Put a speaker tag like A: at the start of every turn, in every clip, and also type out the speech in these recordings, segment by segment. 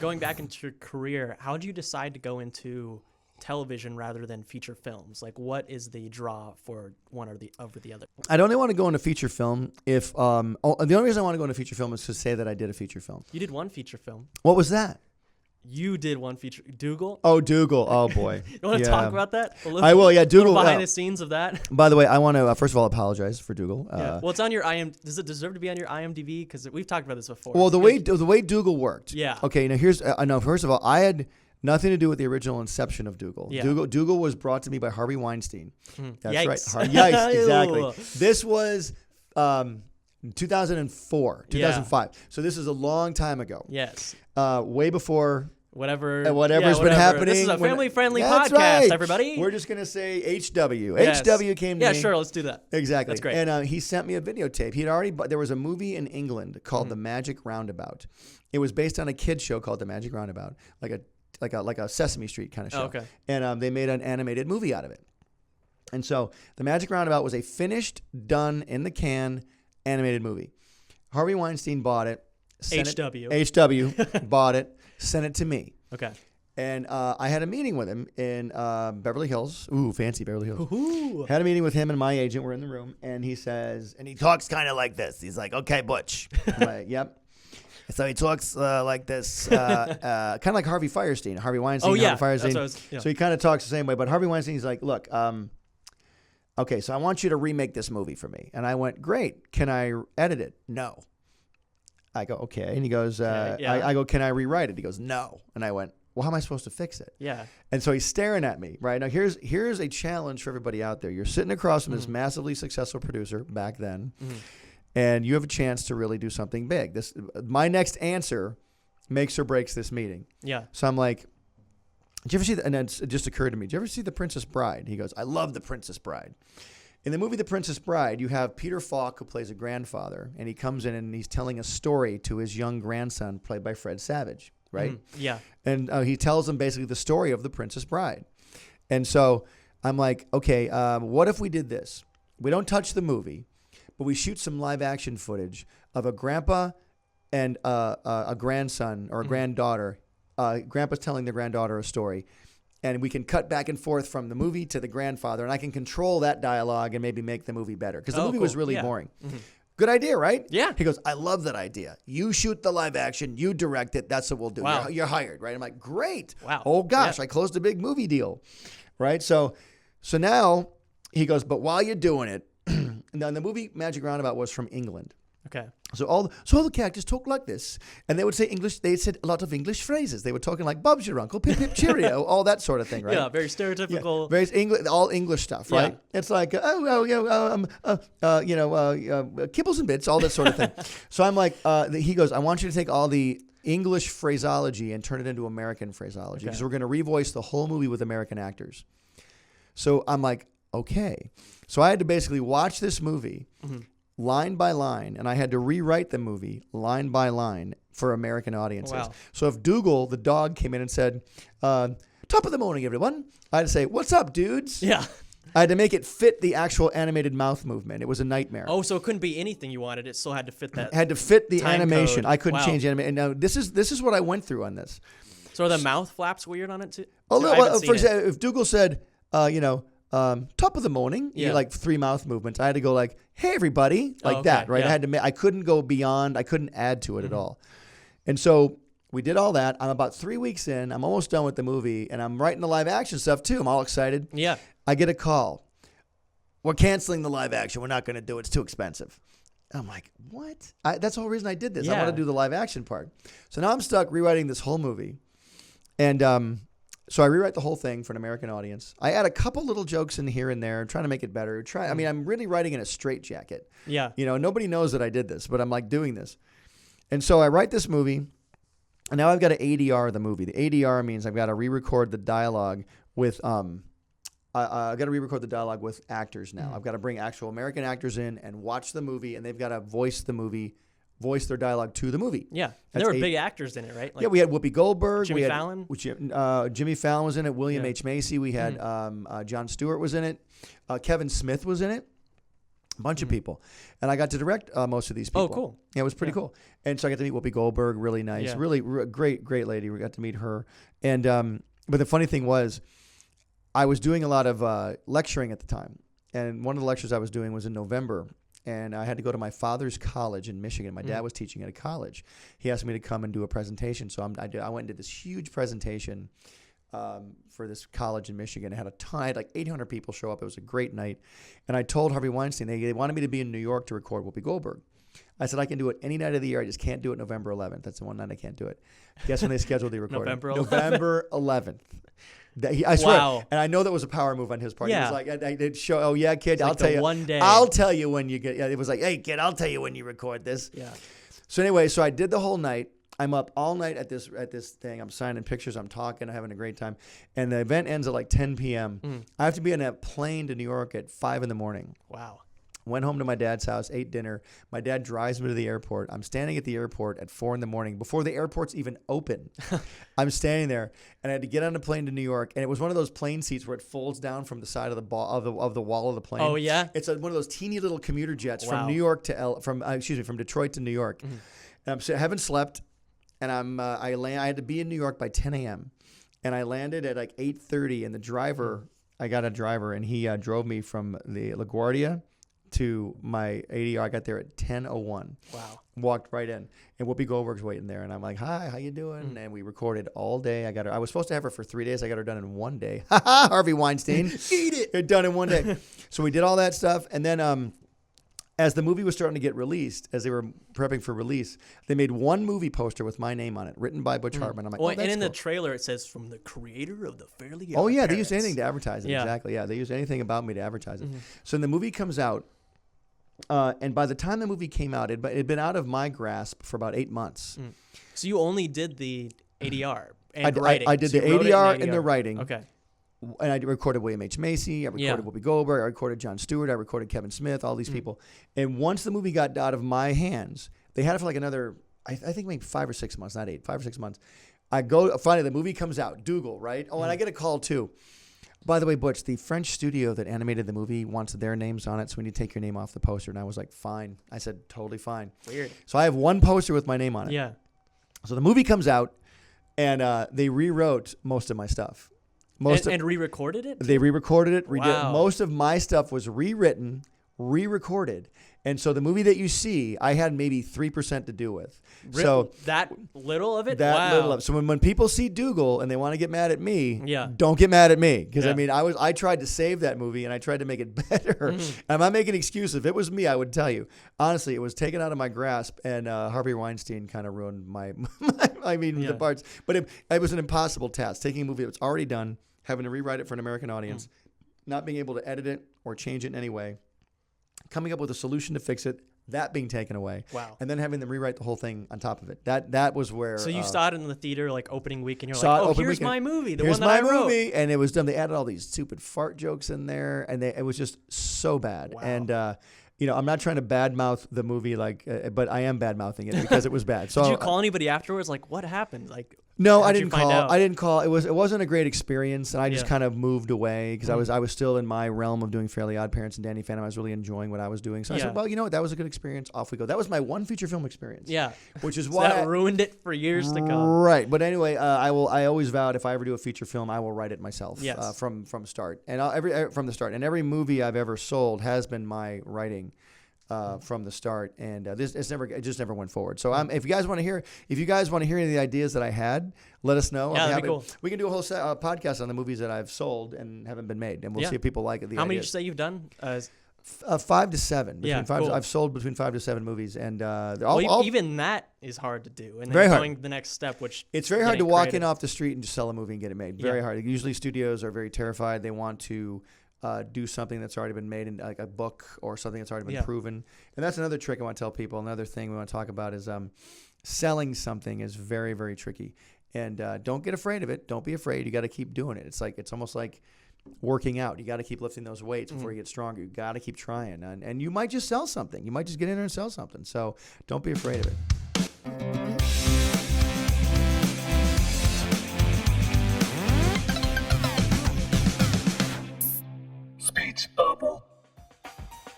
A: going back into your career, how did you decide to go into television rather than feature films? Like, what is the draw for one or the over the other?
B: I'd only want to go into feature film if the only reason I want to go into feature film is to say that I did a feature film.
A: You did one feature film.
B: What was that?
A: You did one feature, Doogal.
B: Oh, Dougal. Oh boy.
A: You want to talk about that?
B: I will. Yeah, Dougal.
A: Behind the scenes of that.
B: By the way, I want to first of all apologize for Dougal.
A: Yeah. Well, it's on your Does it deserve to be on your IMDb? Because we've talked about this before.
B: Well, the way Dougal worked.
A: Yeah.
B: Okay. Now here's no. First of all, I had nothing to do with the original Inception of Dougal.
A: Yeah.
B: Dougal was brought to me by Harvey Weinstein. That's
A: Yikes.
B: right. Yikes. Exactly. This was 2004, 2005. Yeah. So this is a long time ago.
A: Yes.
B: Way before.
A: Whatever's
B: been happening.
A: This is a family-friendly podcast,
B: right.
A: everybody.
B: We're just going to say HW.
A: Yes.
B: HW came to me.
A: Yeah, sure. Let's do that.
B: Exactly.
A: That's great.
B: And he sent me a videotape. There was a movie in England called The Magic Roundabout. It was based on a kid's show called The Magic Roundabout, like a Sesame Street kind of show.
A: Oh, okay.
B: And they made an animated movie out of it. And so The Magic Roundabout was a finished, done, in the can animated movie. Harvey Weinstein bought it. HW bought it. Sent it to me.
A: Okay.
B: And I had a meeting with him in Beverly Hills. Ooh, fancy Beverly Hills.
A: Ooh.
B: Had a meeting with him and my agent. We're in the room. And he says, and he talks kind of like this. He's like, okay, Butch. I'm like, yep. So he talks like this, kind of like Harvey Fierstein. Harvey Weinstein.
A: Oh, yeah.
B: Harvey Fierstein.
A: Yeah.
B: So he kind of talks the same way. But Harvey Weinstein, he's like, look, okay, so I want you to remake this movie for me. And I went, great. Can I edit it? No. I go, okay. And he goes, I go, can I rewrite it? He goes, no. And I went, well, how am I supposed to fix it?
A: Yeah.
B: And so he's staring at me, right? Now, here's a challenge for everybody out there. You're sitting across from this massively successful producer back then, and you have a chance to really do something big. My next answer makes or breaks this meeting.
A: Yeah.
B: So I'm like, did you ever see and then it just occurred to me, did you ever see The Princess Bride? He goes, I love The Princess Bride. In the movie The Princess Bride, you have Peter Falk, who plays a grandfather, and he comes in and he's telling a story to his young grandson, played by Fred Savage, right?
A: Yeah.
B: And he tells him basically the story of The Princess Bride. And so I'm like, okay, what if we did this? We don't touch the movie, but we shoot some live action footage of a grandpa and a grandson or a granddaughter. Grandpa's telling the granddaughter a story. And we can cut back and forth from the movie to the grandfather, and I can control that dialogue and maybe make the movie better. Because the movie was really boring. Good idea, right?
A: Yeah.
B: He goes, I love that idea. You shoot the live action, you direct it, that's what we'll do.
A: Wow.
B: You're hired, right? I'm like, great.
A: Wow.
B: Oh, gosh, I closed a big movie deal, right? So now he goes, but while you're doing it, now the movie Magic Roundabout was from England.
A: Okay.
B: So all the characters talk like this, and they would say English. They said a lot of English phrases. They were talking like "Bob's your uncle," "Pip pip cheerio," all that sort of thing, right?
A: Yeah, very stereotypical.
B: Yeah, very all English stuff, right?
A: Yeah.
B: It's like kibbles and bits, all that sort of thing. So I'm like, he goes, I want you to take all the English phraseology and turn it into American phraseology because we're going to revoice the whole movie with American actors. So I'm like, okay. So I had to basically watch this movie. Line by line, and I had to rewrite the movie line by line for American audiences.
A: Wow.
B: So if Doogal, the dog, came in and said, top of the morning, everyone, I had to say, what's up, dudes?
A: Yeah.
B: I had to make it fit the actual animated mouth movement. It was a nightmare.
A: Oh, so it couldn't be anything you wanted. It still had to fit that.
B: It had to fit the
A: time
B: animation.
A: code.
B: I couldn't
A: Wow.
B: change animation. And now this is what I went through on this.
A: So are the mouth flaps weird on it too?
B: Oh,
A: I haven't seen
B: for
A: it.
B: example, if Doogal said, top of the morning, like 3 mouth movements, I had to go like, hey, everybody, like that, right?
A: Yeah.
B: I couldn't go beyond, I couldn't add to it at all. And so we did all that. I'm about 3 weeks in. I'm almost done with the movie, and I'm writing the live action stuff too. I'm all excited.
A: Yeah.
B: I get a call. We're canceling the live action. We're not going to do it. It's too expensive. I'm like, what? That's the whole reason I did this. I want to do the live action part. So now I'm stuck rewriting this whole movie. And so I rewrite the whole thing for an American audience. I add a couple little jokes in here and there, trying to make it better. I mean, I'm really writing in a straitjacket.
A: Yeah.
B: Nobody knows that I did this, but I'm like doing this. And so I write this movie, and now I've got to ADR the movie. The ADR means I've got to re-record the dialogue with I've got to re-record the dialogue with actors now. I've got to bring actual American actors in and watch the movie, and they've got to voice their dialogue to the movie.
A: Yeah. There were big actors in it, right?
B: Like, we had Whoopi Goldberg.
A: Jimmy Fallon?
B: Jimmy Fallon was in it. William H. Macy. We had Jon Stewart was in it. Kevin Smith was in it. a bunch of people. And I got to direct most of these people.
A: Oh, cool.
B: Yeah, it was pretty cool. And so I got to meet Whoopi Goldberg, really nice,
A: Yeah.
B: really great lady. We got to meet her. And but the funny thing was, I was doing a lot of lecturing at the time. And one of the lectures I was doing was in November. And I had to go to my father's college in Michigan. My dad was teaching at a college. He asked me to come and do a presentation. So I went and did this huge presentation for this college in Michigan. I had like 800 people show up. It was a great night. And I told Harvey Weinstein, they wanted me to be in New York to record Whoopi Goldberg. I said, I can do it any night of the year. I just can't do it November 11th. That's the one night I can't do it. Guess when they scheduled the recording? November 11th. I swear.
A: Wow.
B: And I know that was a power move on his part.
A: Yeah.
B: He was like, I did show, oh yeah, kid, I'll tell you.
A: One day.
B: I'll tell you when you get, it was like, hey kid, I'll tell you when you record this.
A: Yeah.
B: So anyway, so I did the whole night. I'm up all night at this thing. I'm signing pictures. I'm talking. I'm having a great time. And the event ends at like 10 p.m. I have to be on a plane to New York at 5 in the morning.
A: Wow.
B: Went home to my dad's house, ate dinner. My dad drives me to the airport. I'm standing at the airport at 4 in the morning before the airport's even open. I'm standing there, and I had to get on a plane to New York. And it was one of those plane seats where it folds down from the side of the wall of the plane.
A: Oh yeah.
B: It's one of those teeny little commuter jets
A: Wow.
B: from New York to from Detroit to New York. And I haven't slept, and I had to be in New York by 10 a.m. And I landed at like 8:30, and the driver, I got a driver, and he drove me from the LaGuardia to my ADR. I got there at 10:01.
A: Wow.
B: Walked right in, and Whoopi Goldberg's waiting there, and I'm like, "Hi, how you doing?" And we recorded all day. I was supposed to have her for 3 days. I got her done in 1 day. Ha ha, Harvey Weinstein, eat it. It done in 1 day. So we did all that stuff, and then as the movie was starting to get released, as they were prepping for release, they made one movie poster with my name on it, written by Butch Hartman. I'm like,
A: Well,
B: oh, that's
A: and in
B: cool.
A: the trailer it says from the creator of the Fairly
B: Oh yeah,
A: OddParents.
B: they used anything to advertise it.
A: Yeah.
B: Exactly. Yeah, they used anything about me to advertise it. So then the movie comes out. And by the time the movie came out, it had been out of my grasp for about 8 months.
A: So you only did the ADR and writing.
B: I did
A: So
B: the
A: you wrote it in
B: ADR and the writing.
A: Okay.
B: And I recorded William H. Macy. I recorded Whoopi Goldberg. I recorded Jon Stewart. I recorded Kevin Smith, all these people. And once the movie got out of my hands, they had it for like another, I think maybe 5 or 6 months, not 8, 5 or 6 months. Finally, the movie comes out, Doogal, right? Oh, and I get a call too. By the way, Butch, the French studio that animated the movie wants their names on it, so we need to take your name off the poster. And I was like, fine. I said, totally fine.
A: Weird.
B: So I have one poster with my name on it.
A: Yeah.
B: So the movie comes out, and they rewrote most of my stuff.
A: And re-recorded it?
B: They re-recorded it.
A: Wow.
B: Most of my stuff was rewritten, re-recorded. And so the movie that you see, I had maybe 3% to do with. So
A: that little of it?
B: that
A: Wow.
B: little of. So when people see Doogal and they want to get mad at me,
A: Yeah.
B: don't get mad at me. Because
A: Yeah.
B: I mean, I tried to save that movie and I tried to make it better. I'm not making an excuse. If it was me, I would tell you. Honestly, it was taken out of my grasp, and Harvey Weinstein kind of ruined the parts. But it was an impossible task. Taking a movie that was already done, having to rewrite it for an American audience, not being able to edit it or change it in any way, coming up with a solution to fix it, that being taken away.
A: Wow.
B: And then having them rewrite the whole thing on top of it. That was where.
A: So you saw it in the theater like opening week, and you're
B: saw
A: like,
B: it
A: oh,
B: opening
A: here's
B: weekend.
A: my movie, the
B: Here's
A: one that
B: my
A: I wrote.
B: movie, and it was done. They added all these stupid fart jokes in there, and it was just so bad.
A: Wow.
B: And I'm not trying to badmouth the movie, but I am badmouthing it because it was bad. So
A: Did you call anybody afterwards? Like, what happened? Like,
B: no, I
A: how'd you
B: didn't
A: find
B: call.
A: out?
B: I didn't call. It wasn't a great experience, and I just
A: Yeah.
B: kind of moved away because I was still in my realm of doing Fairly OddParents and Danny Phantom. I was really enjoying what I was doing. So I
A: Yeah.
B: said, well, you know what? That was a good experience. Off we go. That was my one feature film experience.
A: Yeah.
B: Which is
A: So
B: why
A: that ruined it for years to come.
B: Right, but anyway, I always vowed if I ever do a feature film, I will write it myself.
A: Yes.
B: From start, and from the start, and every movie I've ever sold has been my writing. From the start, and it just never went forward. So if you guys want to hear any of the ideas that I had, let us know.
A: Yeah, that'd be cool.
B: We can do a whole podcast on the movies that I've sold and haven't been made, and we'll
A: Yeah.
B: see if people like it.
A: How many did you say you've done?
B: 5 to 7.
A: Cool.
B: I've sold between 5 to 7 movies, and
A: even that is hard to do. And then
B: Very hard.
A: going the next step, which
B: it's very hard to
A: getting
B: walk
A: creative.
B: in off the street and just sell a movie and get it made. Very hard. Usually studios are very terrified. They want to do something that's already been made in like a book or something that's already been proven. And that's another trick I want to tell people. Another thing we want to talk about is selling something is very, very tricky. And don't get afraid of it. Don't be afraid. You got to keep doing it. It's almost like working out. You got to keep lifting those weights before you get stronger. You got to keep trying. And you might just sell something. You might just get in there and sell something. So don't be afraid of it.
C: Speech bubble.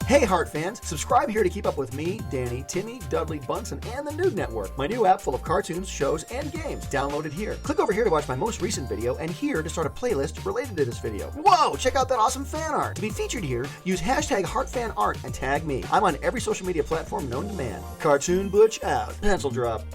B: Hey Heart fans, subscribe here to keep up with me, Danny, Timmy, Dudley, Bunsen, and the Noog Network, my new app full of cartoons, shows, and games. Download it here. Click over here to watch my most recent video, and here to start a playlist related to this video. Whoa, check out that awesome fan art. To be featured here, use hashtag HeartFanArt and tag me. I'm on every social media platform known to man. Cartoon Butch out. Pencil drop.